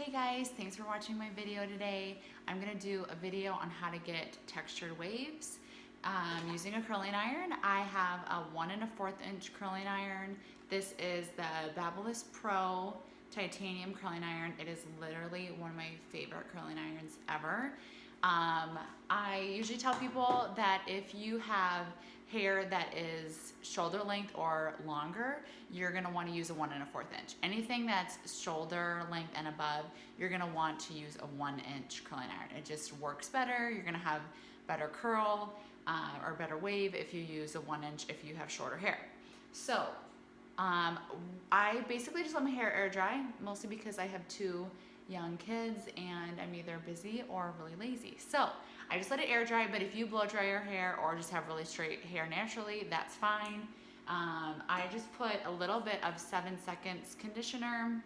Hey guys, thanks for watching my video today. I'm gonna do a video on how to get textured waves using a curling iron. I have a 1 1/4 inch curling iron. This is the Bliss Pro titanium curling iron. It is literally one of my favorite curling irons ever. I usually tell people that if you have hair that is shoulder length or longer, you're gonna wanna use a 1 1/4 inch. Anything that's shoulder length and above, you're gonna want to use a 1 inch curling iron. It just works better. You're gonna have better curl or better wave if you use a 1 inch if you have shorter hair. So I basically just let my hair air dry, mostly because I have 2 young kids and I'm either busy or really lazy. So I just let it air dry, but if you blow dry your hair or just have really straight hair naturally, that's fine. I just put a little bit of 7 seconds conditioner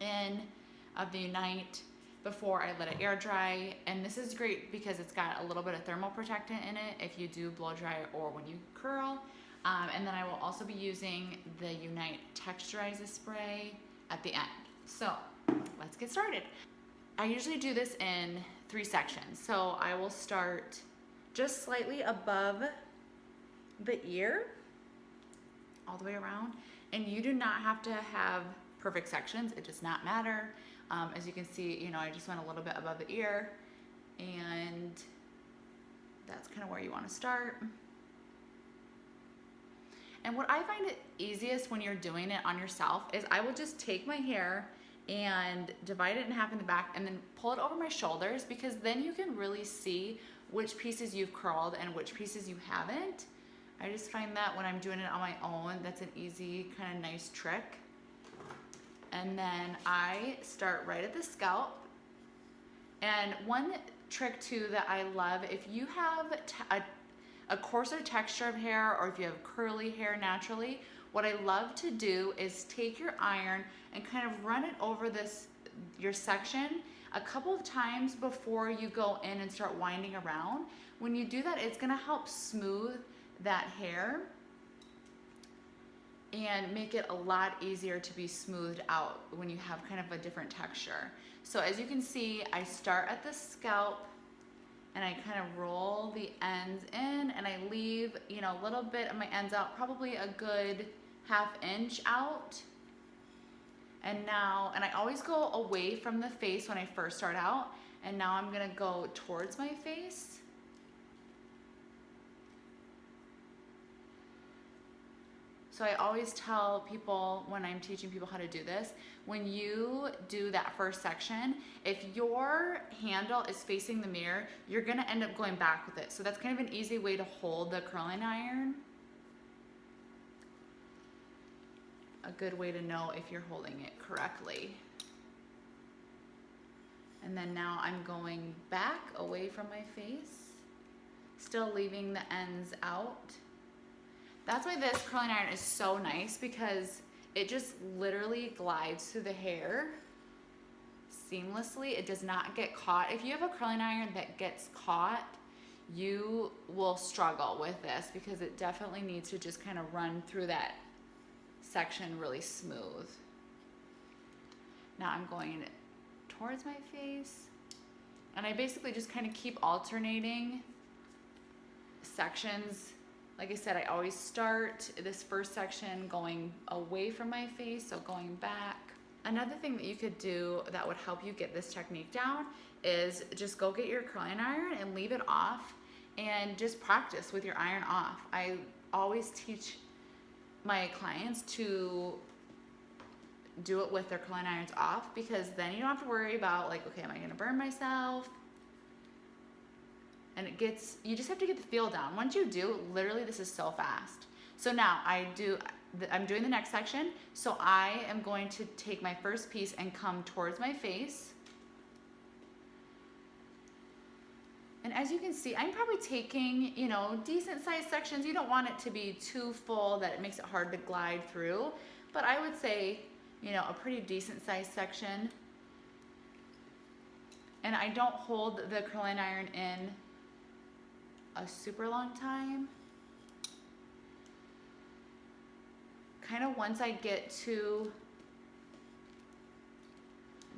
in of the Unite before I let it air dry. And this is great because it's got a little bit of thermal protectant in it if you do blow dry or when you curl. And then I will also be using the Unite Texturizer spray at the end. So let's get started. I usually do this in 3 sections. So I will start just slightly above the ear, all the way around. And you do not have to have perfect sections. It does not matter. As you can see, I just went a little bit above the ear, and that's kind of where you want to start. And what I find it easiest when you're doing it on yourself is I will just take my hair and divide it in half in the back and then pull it over my shoulders, because then you can really see which pieces you've curled and which pieces you haven't. I just find that when I'm doing it on my own, that's an easy, kind of nice trick. And then I start right at the scalp. And one trick too that I love, if you have a coarser texture of hair or if you have curly hair naturally, what I love to do is take your iron and kind of run it over your section a couple of times before you go in and start winding around. When you do that, it's gonna help smooth that hair and make it a lot easier to be smoothed out when you have kind of a different texture. So as you can see, I start at the scalp and I kind of roll the ends in, and I leave, a little bit of my ends out, probably a good 1/2 inch out. And I always go away from the face when I first start out, and now I'm gonna go towards my face. So I always tell people when I'm teaching people how to do this, when you do that first section, if your handle is facing the mirror, you're gonna end up going back with it. So that's kind of an easy way to hold the curling iron. A good way to know if you're holding it correctly. And then now I'm going back away from my face, still leaving the ends out. That's why this curling iron is so nice, because it just literally glides through the hair seamlessly. It does not get caught. If you have a curling iron that gets caught, you will struggle with this, because it definitely needs to just kind of run through that section really smooth. Now I'm going towards my face, and I basically just kind of keep alternating sections. Like I said, I always start this first section going away from my face, so going back. Another thing that you could do that would help you get this technique down is just go get your curling iron and leave it off and just practice with your iron off. I always teach my clients to do it with their curling irons off, because then you don't have to worry about, like, okay, am I gonna burn myself? And you just have to get the feel down. Once you do, literally this is so fast. So now I'm doing the next section. So I am going to take my first piece and come towards my face. And as you can see, I'm probably taking, decent sized sections. You don't want it to be too full that it makes it hard to glide through. But I would say, a pretty decent sized section. And I don't hold the curling iron in a super long time. Kind of once I get to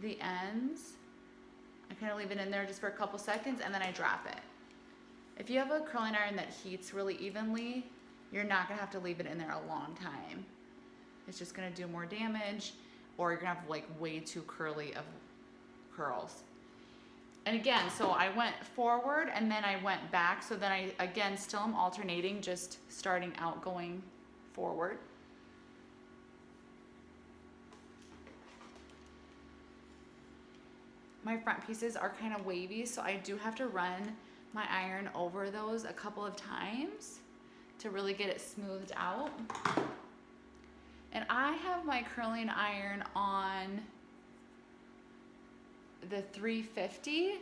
the ends. I kind of leave it in there just for a couple seconds and then I drop it. If you have a curling iron that heats really evenly, you're not gonna have to leave it in there a long time. It's just gonna do more damage, or you're gonna have like way too curly of curls. And again, so I went forward and then I went back. So then I, again, still am alternating, just starting out going forward. My front pieces are kind of wavy, so I do have to run my iron over those a couple of times to really get it smoothed out. And I have my curling iron on the 350.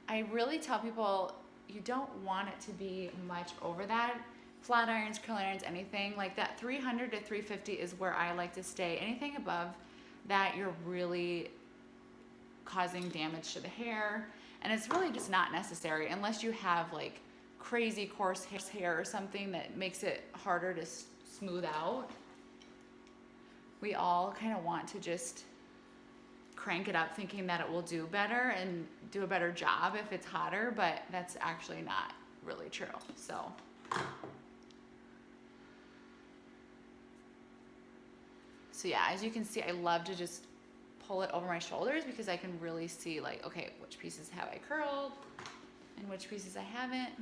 I really tell people you don't want it to be much over that. Flat irons, curling irons, anything like that, 300 to 350 is where I like to stay. Anything above that, you're really causing damage to the hair, and it's really just not necessary unless you have like crazy coarse hair or something that makes it harder to smooth out. We all kind of want to just crank it up thinking that it will do better and do a better job if it's hotter, but that's actually not really true. So yeah, as you can see, I love to just pull it over my shoulders because I can really see like, okay, which pieces have I curled and which pieces I haven't.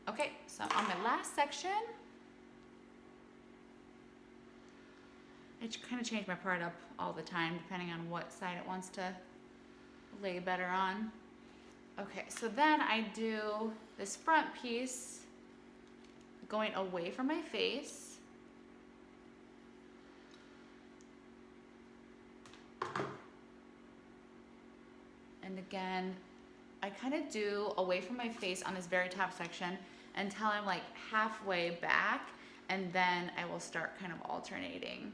Okay, so on my last section, I kind of change my part up all the time depending on what side it wants to lay better on. Okay, so then I do this front piece going away from my face. And again, I kind of do away from my face on this very top section until I'm like halfway back, and then I will start kind of alternating.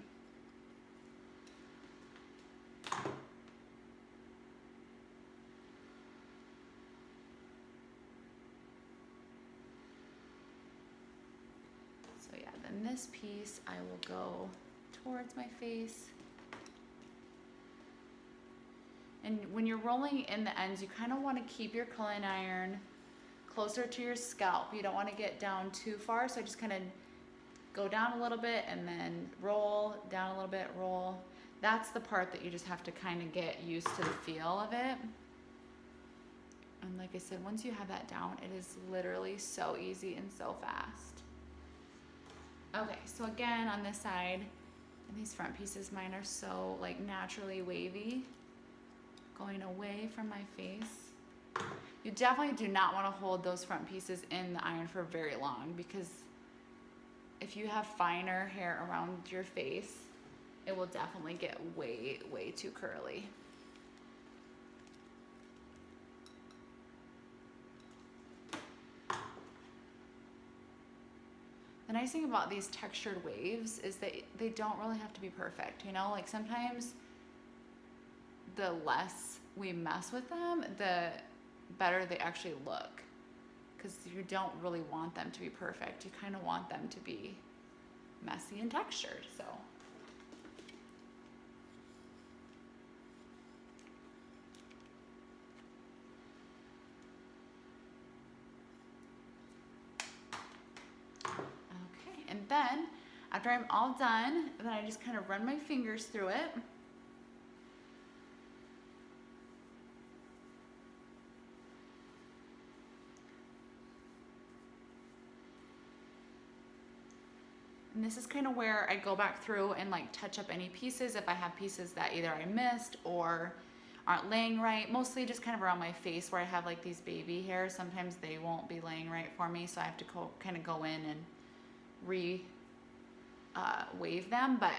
So yeah, then this piece I will go towards my face. And when you're rolling in the ends, you kind of want to keep your curling iron closer to your scalp. You don't want to get down too far, so I just kind of go down a little bit and then roll, down a little bit, roll. That's the part that you just have to kind of get used to the feel of it. And like I said, once you have that down, it is literally so easy and so fast. Okay, so again, on this side, and these front pieces, mine are so like naturally wavy, going away from my face. You definitely do not want to hold those front pieces in the iron for very long, because if you have finer hair around your face, it will definitely get way, way too curly. The nice thing about these textured waves is that they don't really have to be perfect, you know? Like sometimes the less we mess with them, the better they actually look, because you don't really want them to be perfect. You kind of want them to be messy and textured. So okay, and then after I'm all done, then I just kind of run my fingers through it. And this is kind of where I go back through and like touch up any pieces if I have pieces that either I missed or aren't laying right. Mostly just kind of around my face where I have like these baby hairs. Sometimes they won't be laying right for me, so I have to kind of go in and wave them, but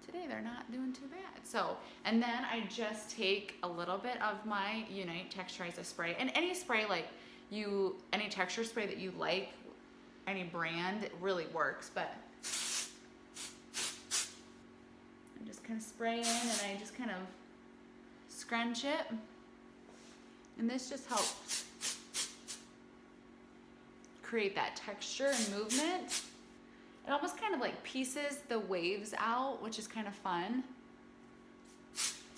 today they're not doing too bad. So, and then I just take a little bit of my Unite Texturizer spray, and any spray any texture spray that you like, any brand, it really works, but I just kind of spray in and I just kind of scrunch it, and this just helps create that texture and movement. It almost kind of like pieces the waves out, which is kind of fun.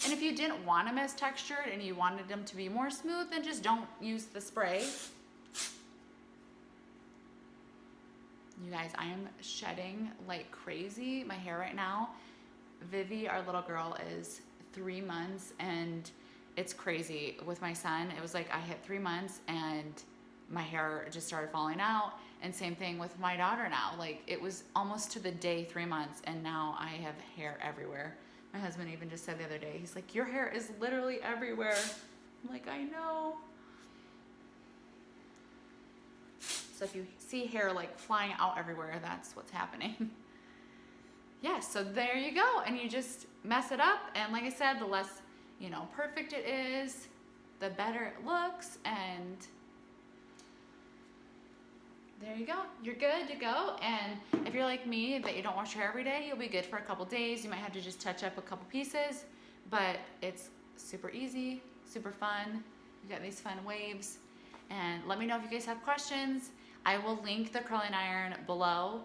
And if you didn't want them as textured and you wanted them to be more smooth, then just don't use the spray. You guys, I am shedding like crazy my hair right now. Vivi, our little girl, is 3 months, and it's crazy. With my son, it was like I hit 3 months and my hair just started falling out. And same thing with my daughter now. Like, it was almost to the day 3 months, and now I have hair everywhere. My husband even just said the other day, he's like, your hair is literally everywhere. I'm like, I know. So if you see hair like flying out everywhere, that's what's happening. Yeah, so there you go. And you just mess it up. And like I said, the less, you know, perfect it is, the better it looks. And there you go. You're good to go. And if you're like me, that you don't wash your hair every day, you'll be good for a couple days. You might have to just touch up a couple pieces, but it's super easy, super fun. You got these fun waves. And let me know if you guys have questions. I will link the curling iron below.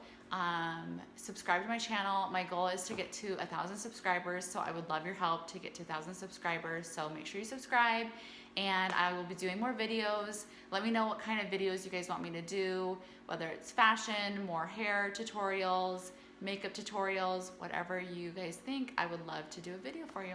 Subscribe to my channel. My goal is to get to 1,000 subscribers, so I would love your help to get to 1,000 subscribers. So make sure you subscribe, and I will be doing more videos. Let me know what kind of videos you guys want me to do, whether it's fashion, more hair tutorials, makeup tutorials, whatever you guys think. I would love to do a video for you.